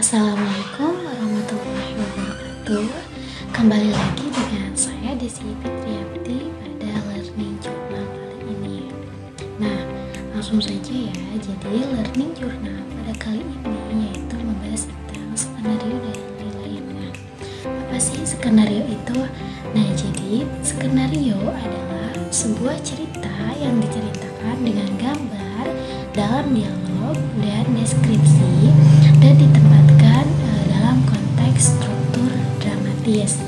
Assalamualaikum warahmatullahi wabarakatuh. Kembali lagi dengan saya Desi Fitriyanti pada Learning Journal kali ini. Nah, langsung saja ya. Jadi Learning Journal pada kali ini yaitu membahas tentang skenario dan lain-lainnya. Apa sih skenario itu? Nah, jadi skenario adalah sebuah cerita yang diceritakan dengan gambar dalam dialog dan deskripsi dan ditempatkan dalam konteks struktur dramatis.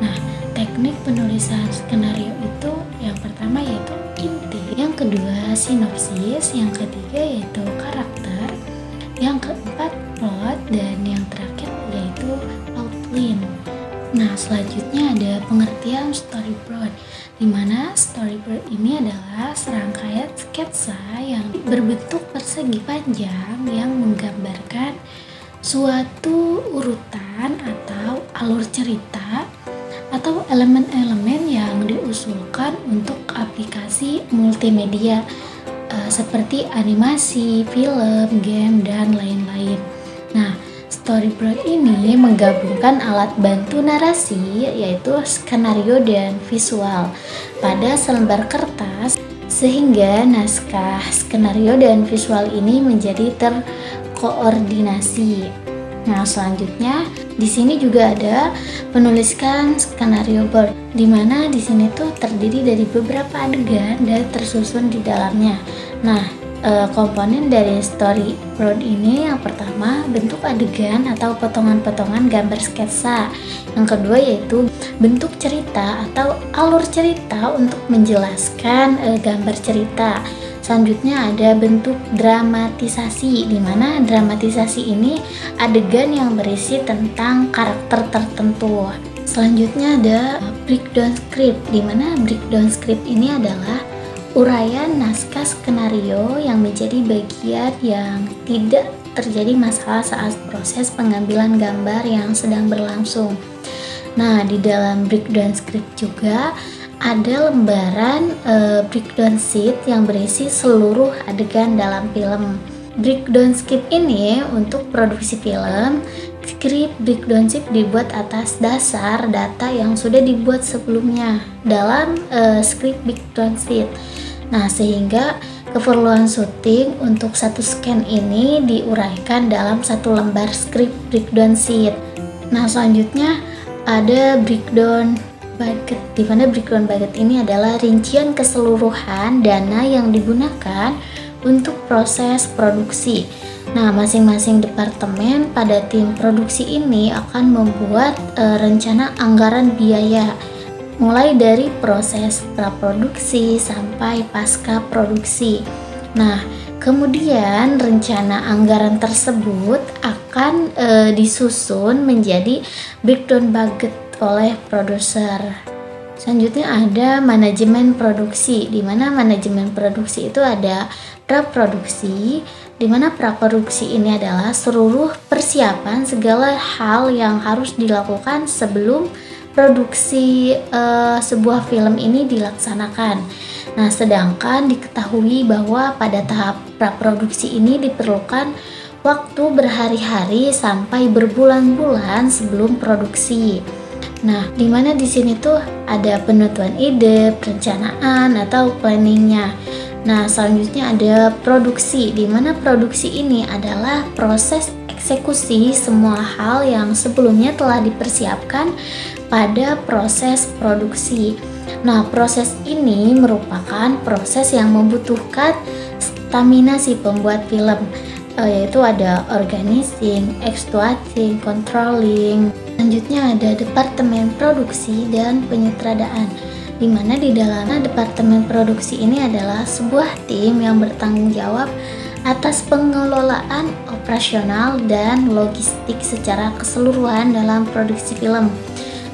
Nah, teknik penulisan skenario itu yang pertama yaitu inti, yang kedua sinopsis, yang ketiga yaitu karakter, yang keempat plot, dan yang terakhir yaitu outline. Nah, selanjutnya ada pengertian storyboard, di mana storyboard ini adalah serangkaian sketsa yang berbentuk persegi panjang yang menggambarkan suatu urutan atau alur cerita atau elemen-elemen yang diusulkan untuk aplikasi multimedia seperti animasi, film, game, dan lain-lain. Nah, storyboard ini menggabungkan alat bantu narasi yaitu skenario dan visual pada selembar kertas sehingga naskah skenario dan visual ini menjadi terkoordinasi. Nah, selanjutnya di sini juga ada penuliskan skenario board, di mana di sini tuh terdiri dari beberapa adegan dan tersusun di dalamnya. Nah, komponen dari storyboard ini yang pertama bentuk adegan atau potongan-potongan gambar sketsa. Yang kedua yaitu bentuk cerita atau alur cerita untuk menjelaskan gambar cerita. Selanjutnya ada bentuk dramatisasi, di mana dramatisasi ini adegan yang berisi tentang karakter tertentu. Selanjutnya ada breakdown script, di mana breakdown script ini adalah uraian naskah skenario yang menjadi bagian yang tidak terjadi masalah saat proses pengambilan gambar yang sedang berlangsung. Nah, di dalam breakdown script juga ada lembaran breakdown sheet yang berisi seluruh adegan dalam film. Breakdown script ini untuk produksi film, script breakdown sheet dibuat atas dasar data yang sudah dibuat sebelumnya dalam script breakdown sheet. Nah, sehingga keperluan syuting untuk satu scan ini diuraikan dalam satu lembar script breakdown sheet. Nah, selanjutnya ada breakdown budget, di mana breakdown budget ini adalah rincian keseluruhan dana yang digunakan untuk proses produksi. Nah, masing-masing departemen pada tim produksi ini akan membuat rencana anggaran biaya, mulai dari proses praproduksi sampai pasca produksi. Nah, kemudian rencana anggaran tersebut akan disusun menjadi breakdown budget oleh produser. Selanjutnya ada manajemen produksi, di mana manajemen produksi itu ada praproduksi, di mana praproduksi ini adalah seluruh persiapan segala hal yang harus dilakukan sebelum produksi sebuah film ini dilaksanakan. Nah, sedangkan diketahui bahwa pada tahap praproduksi ini diperlukan waktu berhari-hari sampai berbulan-bulan sebelum produksi. Nah, di mana di sini tuh ada penentuan ide, perencanaan atau planningnya. Nah, selanjutnya ada produksi, di mana produksi ini adalah proses eksekusi semua hal yang sebelumnya telah dipersiapkan pada proses produksi. Nah, proses ini merupakan proses yang membutuhkan stamina si pembuat film, yaitu ada organizing, executing, controlling. Selanjutnya ada departemen produksi dan penyutradaan, di mana di dalam departemen produksi ini adalah sebuah tim yang bertanggung jawab atas pengelolaan operasional dan logistik secara keseluruhan dalam produksi film.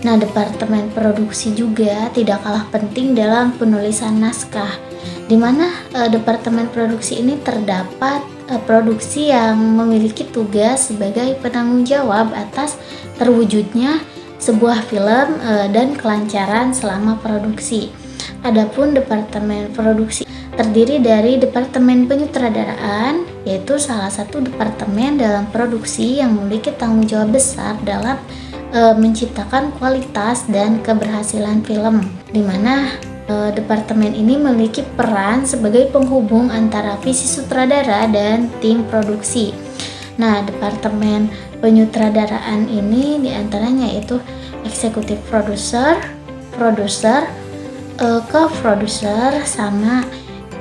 Nah, departemen produksi juga tidak kalah penting dalam penulisan naskah, di mana departemen produksi ini terdapat produksi yang memiliki tugas sebagai penanggung jawab atas terwujudnya sebuah film dan kelancaran selama produksi. Adapun departemen produksi terdiri dari departemen penyutradaraan, yaitu salah satu departemen dalam produksi yang memiliki tanggung jawab besar dalam menciptakan kualitas dan keberhasilan film, di mana departemen ini memiliki peran sebagai penghubung antara visi sutradara dan tim produksi. Nah, departemen penyutradaraan ini diantaranya yaitu executive producer, co-producer, sama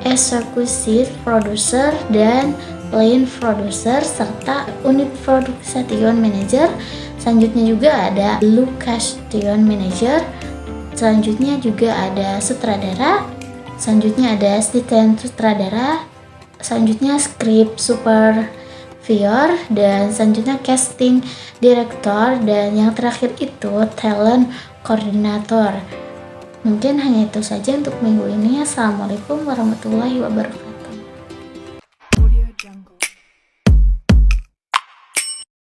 executive producer dan line producer, serta unit production manager. Selanjutnya juga ada location manager. Selanjutnya juga ada sutradara. Selanjutnya ada asisten sutradara. Selanjutnya script supervisor, dan selanjutnya casting director, dan yang terakhir itu talent coordinator. Mungkin hanya itu saja untuk minggu ini. Assalamualaikum warahmatullahi wabarakatuh.